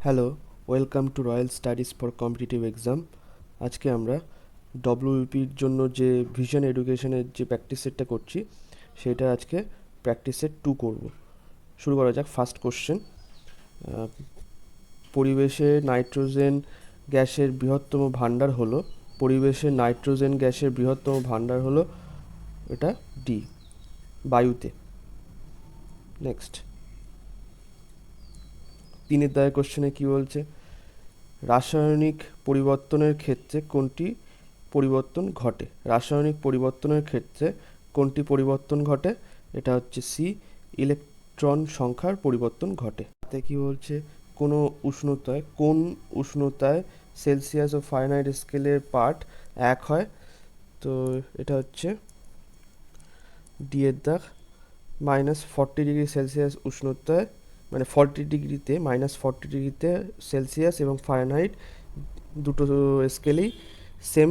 Hello, welcome to royal studies for competitive exam. আজকে আমরা ডব্লিউপির জন্য যে ভিশন এডুকেশনের যে প্র্যাকটিস সেটটা করছি সেটা আজকে প্র্যাকটিস সেট 2 করব। শুরু করা যাক। ফার্স্ট কোশ্চেন, পরিবেশে নাইট্রোজেন গ্যাসের বৃহত্তম ভাণ্ডার হলো, পরিবেশে নাইট্রোজেন গ্যাসের বৃহত্তম ভাণ্ডার হলো, এটা ডি, বায়ুতে। নেক্সট, 3 দাগের কোশ্চেনে কি বলছে, রাসায়নিক পরিবর্তনের ক্ষেত্রে কোনটি পরিবর্তন ঘটে? রাসায়নিক পরিবর্তনের ক্ষেত্রে কোনটি পরিবর্তন ঘটে? এটা হচ্ছে সি, ইলেকট্রন সংখ্যার পরিবর্তন ঘটে। তাতে কি বলছে, কোন উষ্ণতায় সেলসিয়াস ও ফারেনহাইট স্কেলের পাঠ 1 হয়? তো এটা হচ্ছে ডি এর দাগ, -40°C উষ্ণতায়, মানে 40°তে, -40°তে সেলসিয়াস এবং ফারেনহাইট দুটো স্কেলেই সেম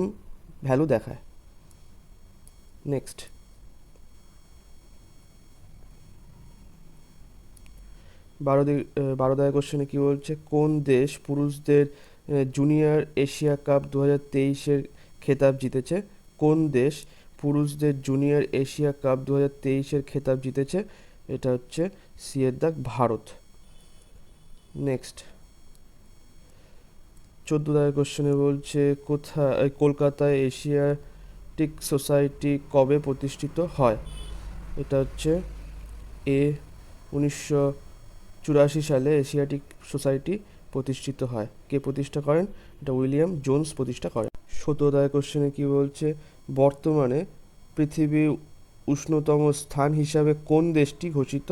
ভ্যালু দেখায়। নেক্সট, 12 দাগের কোশ্চেনে কি বলছে, কোন দেশ পুরুষদের জুনিয়র এশিয়া কাপ 2023-এর খেতাব জিতেছে? কোন দেশ পুরুষদের জুনিয়র এশিয়া কাপ 2023-এর খেতাব জিতেছে? এটা হচ্ছে সি এর দাগ, ভারত। নেক্সট, 14 দাগের কোশ্চেনে বলছে, কলকাতায় এশিয়াটিক সোসাইটি কবে প্রতিষ্ঠিত হয়? এটা হচ্ছে এ, 1984 সালে এশিয়াটিক সোসাইটি প্রতিষ্ঠিত হয়। কে প্রতিষ্ঠা করেন? এটা উইলিয়াম জোন্স প্রতিষ্ঠা করেন। 17 দাগের কোশ্চেনে কি বলছে, বর্তমানে পৃথিবীর উষ্ণতম স্থান হিসাবে কোন দেশটি ঘোষিত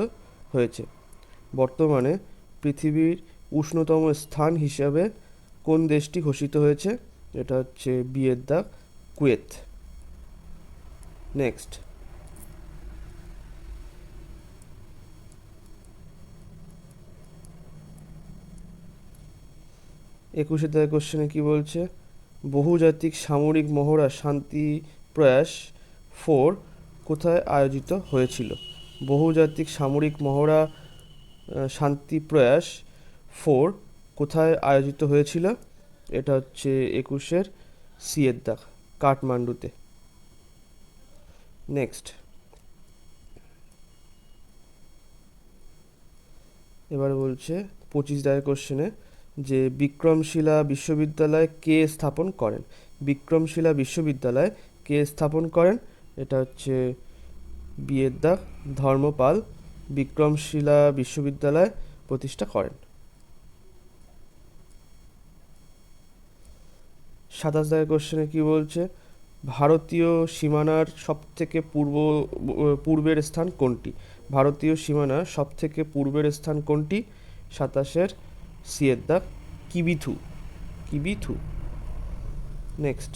হয়েছে? বর্তমানে পৃথিবীর উষ্ণতম স্থান হিসাবে কোন দেশটি ঘোষিত হয়েছে? এটা হচ্ছে বি এর দাগ, কুয়েত। নেক্সট, 21 দাগের কোশ্চেনে কি বলছে, বহুজাতিক সামরিক মহড়া শান্তি প্রয়াস 4 কোথায় আয়োজিত হয়েছিল? বহুজাতিক সামরিক মহড়া শান্তি প্রয়াস 4 কোথায় আয়োজিত হয়েছিল? এটা হচ্ছে 21-এর সি এর দাগ, কাঠমান্ডুতে। নেক্সট, এবার বলছে 25 দাগের কোশ্চেনে যে বিক্রমশিলা বিশ্ববিদ্যালয় কে স্থাপন করেন? বিক্রমশিলা বিশ্ববিদ্যালয় কে স্থাপন করেন? এটা হচ্ছে বি এর দাগ, ধর্মপাল বিক্রমশিলা বিশ্ববিদ্যালয় প্রতিষ্ঠা করেন। 27 দাগের কোশ্চেনে কি বলছে, ভারতীয় সীমানার সবথেকে পূর্বের স্থান কোনটি? ভারতীয় সীমানার সবথেকে পূর্বের স্থান কোনটি? 27-এর সি এর দাগ, কিবিথু, কিবিথু। নেক্সট,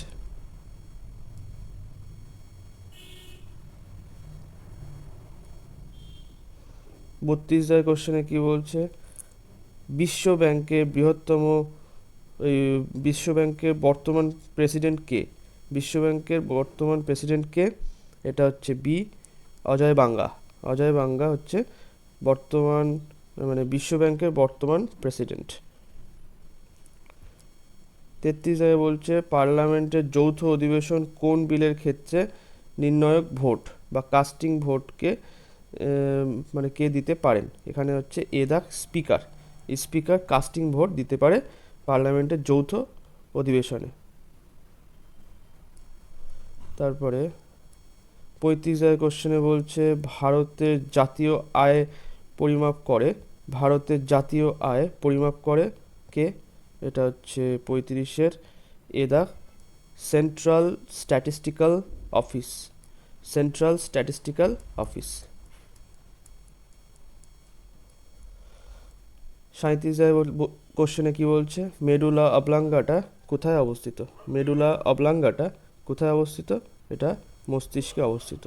32 দাগের কোশ্চেনে কি বলছে, বিশ্ব ব্যাংকের বর্তমান প্রেসিডেন্ট কে? বিশ্ব ব্যাংকের বর্তমান প্রেসিডেন্ট কে? এটা হচ্ছে বি, অজয় বাঙ্গা। অজয় বাঙ্গা হচ্ছে বর্তমান, মানে বিশ্ব ব্যাংকের বর্তমান প্রেসিডেন্ট। 33 জায়গায় বলছে, পার্লামেন্টের যৌথ অধিবেশন কোন বিলের ক্ষেত্রে নির্ণায়ক ভোট বা কাস্টিং ভোটকে মানে কে দিতে পারেন? এখানে হচ্ছে এ দাগ, স্পিকার। স্পিকার কাস্টিং ভোট দিতে পারে পার্লামেন্টের যৌথ অধিবেশনে। তারপরে 35 জায়গায় কোশ্চেনে বলছে, ভারতের জাতীয় আয় পরিমাপ করে, ভারতের জাতীয় আয় পরিমাপ করে কে? এটা হচ্ছে 35-এর এ দাগ, central statistical office, central statistical office. 37 কোশ্চেনে কি বলছে, মেডুলা অবলাঙ্গাটা কোথায় অবস্থিত? মেডুলা অবলাঙ্গাটা কোথায় অবস্থিত? এটা মস্তিষ্কে অবস্থিত।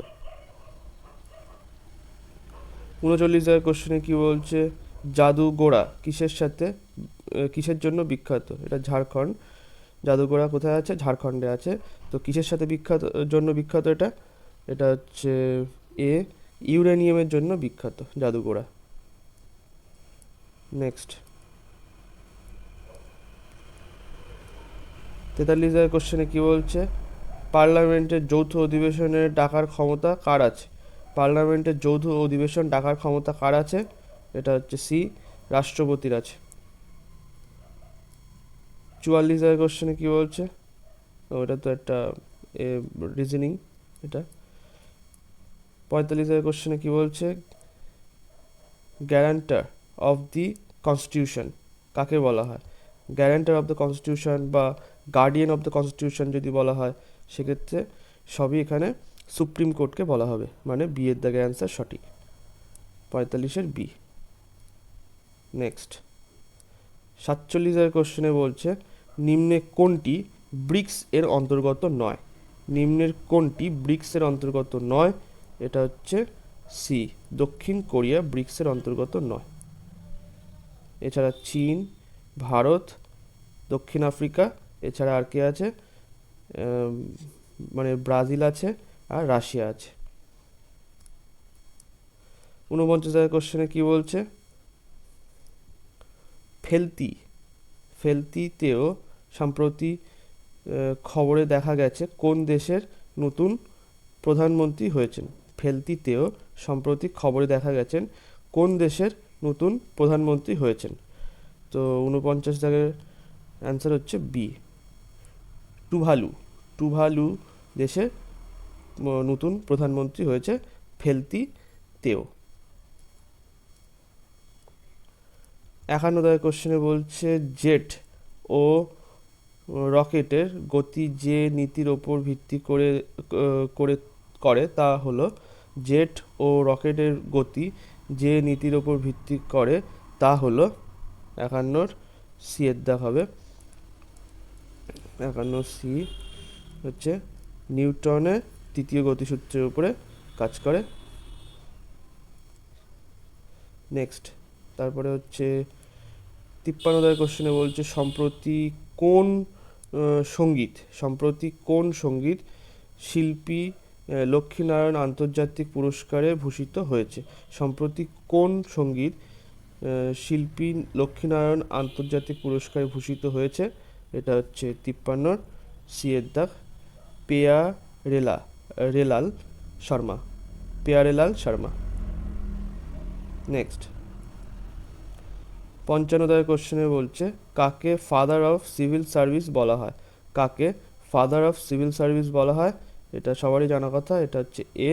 39 কোশ্চেনে কি বলছে, জাদুগোড়া কিসের জন্য বিখ্যাত? এটা ঝাড়খণ্ড। জাদুগোড়া কোথায় আছে? ঝাড়খণ্ডে আছে। তো কিসের সাথে জন্য বিখ্যাত এটা? এটা হচ্ছে এ, ইউরেনিয়ামের জন্য বিখ্যাত জাদুগোড়া। নেক্সট, 43 কোশ্চেনে কি বলছে, পার্লামেন্টের যৌথ অধিবেশনে ডাকার ক্ষমতা কার আছে? পার্লামেন্টের যৌথ অধিবেশন ডাকার ক্ষমতা কার আছে? এটা হচ্ছে সি, রাষ্ট্রপতির আছে। 44 কোশ্চেনে কি বলছে, ওটা তো একটা রিজনিং এটা। 45 কোশ্চেনে কি বলছে, গ্যারান্টার অফ দি কনস্টিটিউশন কাকে বলা হয়? গ্যারান্টার অফ দ্য কনস্টিটিউশন বা গার্ডিয়ান অফ দ্য কনস্টিটিউশন যদি বলা হয়, সেক্ষেত্রে সবই এখানে সুপ্রিম কোর্টকে বলা হবে, মানে বি এর দাগে অ্যান্সার সঠিক, 45-এর বি। নেক্সট 47 কোশ্চেনে বলছে, নিম্নে কোনটি ব্রিক্স এর অন্তর্গত নয়? নিম্নের কোনটি ব্রিক্স এর অন্তর্গত নয়? এটা হচ্ছে সি, দক্ষিণ কোরিয়া ব্রিক্সের অন্তর্গত নয়। এছাড়া চীন, ভারত, দক্ষিণ আফ্রিকা, এছাড়া আর কে আছে, মানে ব্রাজিল আছে আর রাশিয়া আছে। 49 কোশ্চেনে কি বলছে, ফেলতিতেও সম্প্রতি খবরে দেখা গেছে কোন দেশের নতুন প্রধানমন্ত্রী হয়েছেন? ফেলতিতেও সম্প্রতি খবরে দেখা গেছেন কোন দেশের নতুন প্রধানমন্ত্রী হয়েছেন? তো 49 দাগের অ্যান্সার হচ্ছে বি, টুভালু দেশের নতুন প্রধানমন্ত্রী হয়েছে ফেলতিতেও। 51 কোশ্চেনে বলছে, জেট ও রকেটের গতি যে নীতির ওপর ভিত্তি করে তা হলো, জেট ও রকেটের গতি যে নীতির ওপর ভিত্তি করে তা হলো, 51 সি এর দাগ হবে, 51 সি হচ্ছে নিউটনের তৃতীয় গতিসূত্রের উপরে কাজ করে। নেক্সট তারপরে হচ্ছে 53 কোশ্চেনে বলছে, সম্প্রতি কোন সঙ্গীত শিল্পী লক্ষ্মীনারায়ণ আন্তর্জাতিক পুরস্কারে ভূষিত হয়েছে? সম্প্রতি কোন সঙ্গীত শিল্পী লক্ষ্মীনারায়ণ আন্তর্জাতিক পুরস্কারে ভূষিত হয়েছে? এটা হচ্ছে 53 সি এর দাগ, পেয়ারেলাল শর্মা। নেক্সট 55 কোশ্চেনে বলছে, কাকে ফাদার অফ সিভিল সার্ভিস বলা হয়? কাকে ফাদার অফ সিভিল সার্ভিস বলা হয়? এটা সবারই জানা কথা, এটা হচ্ছে এ,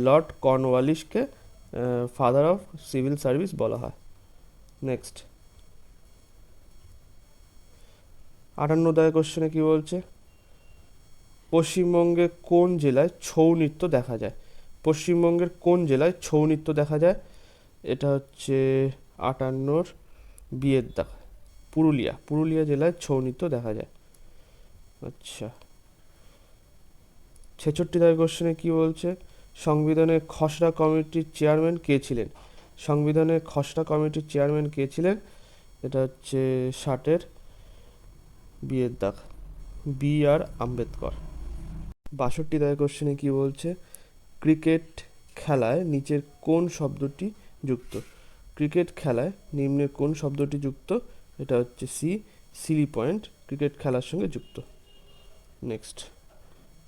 লর্ড কর্নওয়ালিসকে ফাদার অফ সিভিল সার্ভিস বলা হয়। নেক্সট 58 কোশ্চেনে কি বলছে, পশ্চিমবঙ্গের কোন জেলায় ছৌ নৃত্য দেখা যায়? পশ্চিমবঙ্গের কোন জেলায় ছৌ নৃত্য দেখা যায়? এটা হচ্ছে 58 বিয়ের দাগ, পুরুলিয়া জেলায় ছৌ নৃত্য দেখা যায়। আচ্ছা 66 কোশ্চেনে কি বলছে, সংবিধানের খসড়া কমিটির চেয়ারম্যান কে ছিলেন? সংবিধানের খসড়া কমিটির চেয়ারম্যান কে ছিলেন? এটা হচ্ছে 60 বিয়ের দাগ, বি আর আম্বেদকর। 62 কোশ্চেনে কি বলছে, ক্রিকেট খেলায় নিচের কোন শব্দটি যুক্ত? ক্রিকেট খেলায় নিম্নের কোন শব্দটি যুক্ত? এটা হচ্ছে সি, সিলি পয়েন্ট ক্রিকেট খেলার সঙ্গে যুক্ত। নেক্সট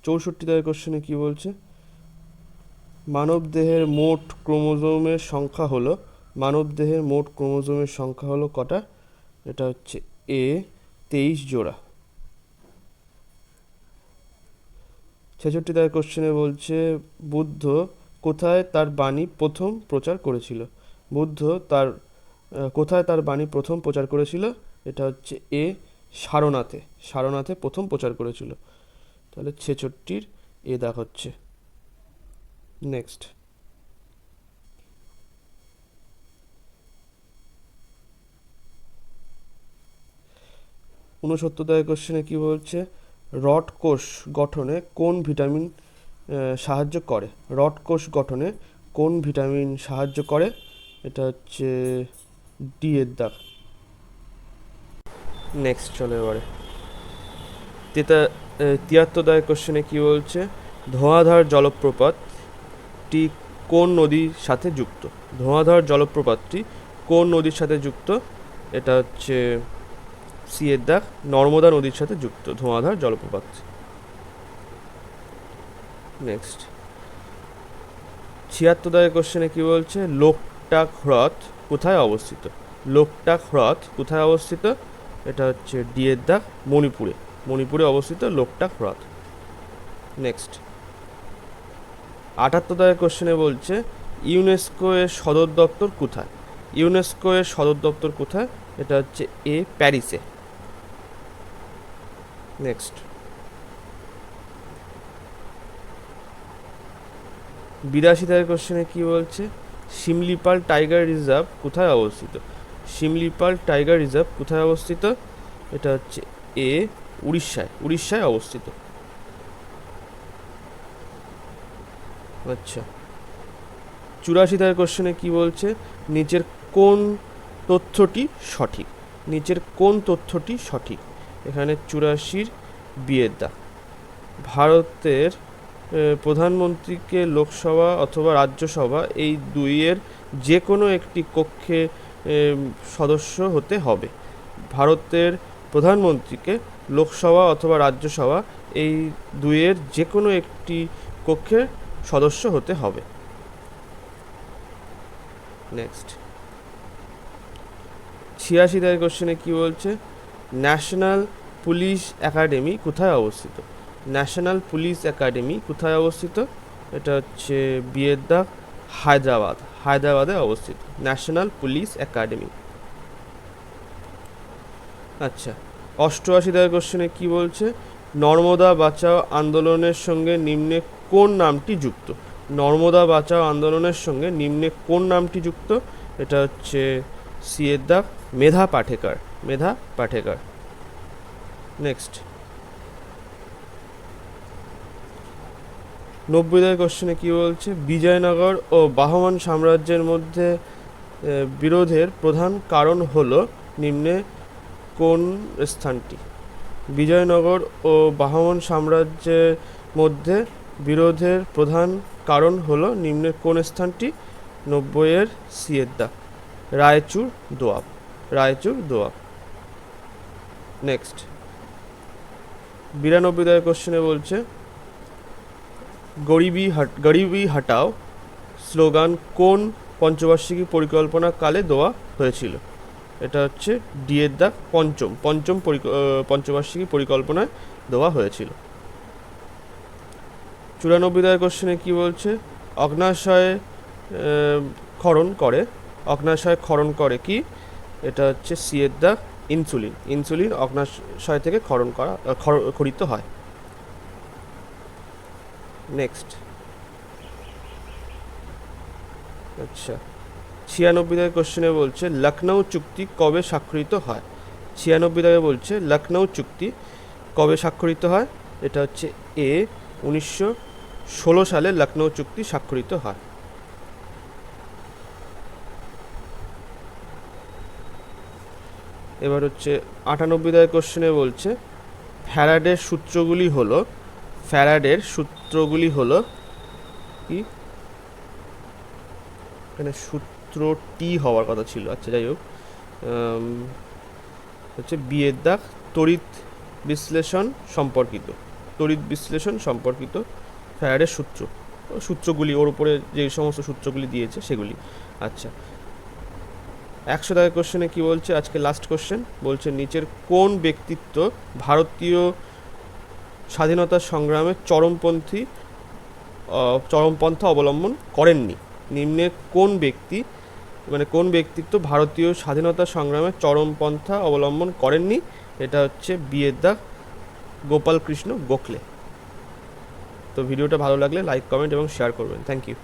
64 কোশ্চেনে কি বলছে, মানবদেহের মোট ক্রোমোজোমের সংখ্যা হলো কটা? এটা হচ্ছে এ, 23 জোড়া। 66 কোশ্চেনে বলছে, বুদ্ধ কোথায় তার বাণী প্রথম প্রচার করেছিল? কোথায় তার বাণী প্রথম প্রচার করেছিল? এটা হচ্ছে এ, সারনাথে প্রথম প্রচার করেছিল। তাহলে 66 এ দাগ হচ্ছে। নেক্সট 69 কোশ্চেনে কি বলছে, রড কোষ গঠনে কোন ভিটামিন সাহায্য করে? রড কোষ গঠনে কোন ভিটামিন সাহায্য করে? এটা হচ্ছে ডি এর দাগ। নেক্সট চলো এবারে 73 কোশ্চেনে কি বলছে, ধোঁয়াধার জলপ্রপাতটি কোন নদীর সাথে যুক্ত? ধোঁয়াধার জলপ্রপাতটি কোন নদীর সাথে যুক্ত? এটা হচ্ছে সি এর দাগ নর্মদা নদীর সাথে যুক্ত ধোঁয়াধার জলপ্রপাত। নেক্সট 76 দাগের কোশ্চেনে কি বলছে, লোকটাক হ্রদ কোথায় অবস্থিত? লোকটাক হ্রদ কোথায় অবস্থিত? এটা হচ্ছে ডি এর দাগ মণিপুরে, মণিপুরে অবস্থিত লোকটাক হ্রদ। নেক্সট 78 দাগের কোশ্চেনে বলছে ইউনেস্কো এর সদর দপ্তর কোথায়? ইউনেস্কো এর সদর দপ্তর কোথায়? এটা হচ্ছে এ প্যারিসে। নেক্সট 82 দাগের কোশ্চেনে কি বলছে, শিমলিপাল টাইগার রিজার্ভ কোথায় অবস্থিত? শিমলিপাল টাইগার রিজার্ভ কোথায় অবস্থিত? এটা হচ্ছে এ উড়িষ্যায়, উড়িষ্যায় অবস্থিত। আচ্ছা 84 দাগের কোশ্চেনে কি বলছে, নিচের কোন তথ্যটি সঠিক? নিচের কোন তথ্যটি সঠিক? এখানে 84 বিয়ের দাগ। ভারতের প্রধানমন্ত্রীকে লোকসভা অথবা রাজ্যসভা এই দুইয়ের যে কোনো একটি কক্ষে সদস্য হতে হবে। ভারতের প্রধানমন্ত্রীকে লোকসভা অথবা রাজ্যসভা এই দুইয়ের যে কোনো একটি কক্ষের সদস্য হতে হবে। নেক্সট 86 দাগের কোশ্চেনে কি বলছে, ন্যাশনাল পুলিশ একাডেমি কোথায় অবস্থিত? ন্যাশনাল পুলিশ একাডেমি কোথায় অবস্থিত? এটা হচ্ছে বিয়ের দাগ হায়দ্রাবাদ, হায়দ্রাবাদে অবস্থিত ন্যাশনাল পুলিশ একাডেমি। আচ্ছা 88 দাগের কোশ্চেনে কি বলছে, নর্মদা বাঁচাও আন্দোলনের সঙ্গে নিম্নে কোন নামটি যুক্ত? নর্মদা বাঁচাও আন্দোলনের সঙ্গে নিম্নে কোন নামটি যুক্ত? এটা হচ্ছে সি এর দাগ মেধা পাটেকার, মেধা পাটেকার। নেক্সট 90 দাগের কোশ্চেনে কি বলছে, বিজয়নগর ও বাহমান সাম্রাজ্যের মধ্যে বিরোধের প্রধান কারণ হলো নিম্নে কোন স্থানটি? বিজয়নগর ও বাহমান সাম্রাজ্যের মধ্যে বিরোধের প্রধান কারণ হলো নিম্নের কোন স্থানটি? 90 সি এর দাগ রায়চুর দোয়াব, রায়চুর দোয়াব। নেক্সট 92 দাগের কোশ্চেনে বলছে, গরিবি হটাও স্লোগান কোন পঞ্চবার্ষিকী পরিকল্পনা কালে দেওয়া হয়েছিল? এটা হচ্ছে ডি এর দাগ পঞ্চম পঞ্চবার্ষিকী পরিকল্পনায় দেওয়া হয়েছিল। 94 দাগের কোশ্চেনে কি বলছে, অগ্ন্যাশয় ক্ষরণ করে, অগ্ন্যাশয় ক্ষরণ করে কি? এটা হচ্ছে সি এর দাগ ইনসুলিন, ইনসুলিন অগ্ন্যাশয় থেকে খরিত হয়। নেক্সট আচ্ছা 96 দাগের কোশ্চেনে বলছে লখনৌ চুক্তি কবে স্বাক্ষরিত হয়? 96 দাগে বলছে লখনৌ চুক্তি কবে স্বাক্ষরিত হয়? এটা হচ্ছে এ 1916 সালে লখনৌ চুক্তি স্বাক্ষরিত হয়। এবার হচ্ছে 98 দাগের কোশ্চেনে বলছে ফ্যারাডের সূত্রগুলি হলো, ফ্যারাডের সূত্রগুলি হলো কি? এখানে সূত্র টি হওয়ার কথা ছিল, আচ্ছা যাই হোক, হচ্ছে বি এর দাগ তড়িৎ বিশ্লেষণ সম্পর্কিত, তড়িৎ বিশ্লেষণ সম্পর্কিত ফ্যারাডের সূত্রগুলি, ওর উপরে যে সমস্ত সূত্রগুলি দিয়েছে সেগুলি। আচ্ছা 100 দাগের কোশ্চেনে কি বলছে, আজকে লাস্ট কোশ্চেন, বলছে নিচের কোন ব্যক্তিত্ব ভারতীয় স্বাধীনতা সংগ্রামে চরমপন্থা অবলম্বন করেননি? নিম্নে কোন ব্যক্তি, মানে কোন ব্যক্তিত্ব ভারতীয় স্বাধীনতা সংগ্রামে চরমপন্থা অবলম্বন করেননি? এটা হচ্ছে বি এর দাগ গোপাল কৃষ্ণ গোখলে। তো ভিডিওটা ভালো লাগলে লাইক, কমেন্ট এবং শেয়ার করবেন। Thank you.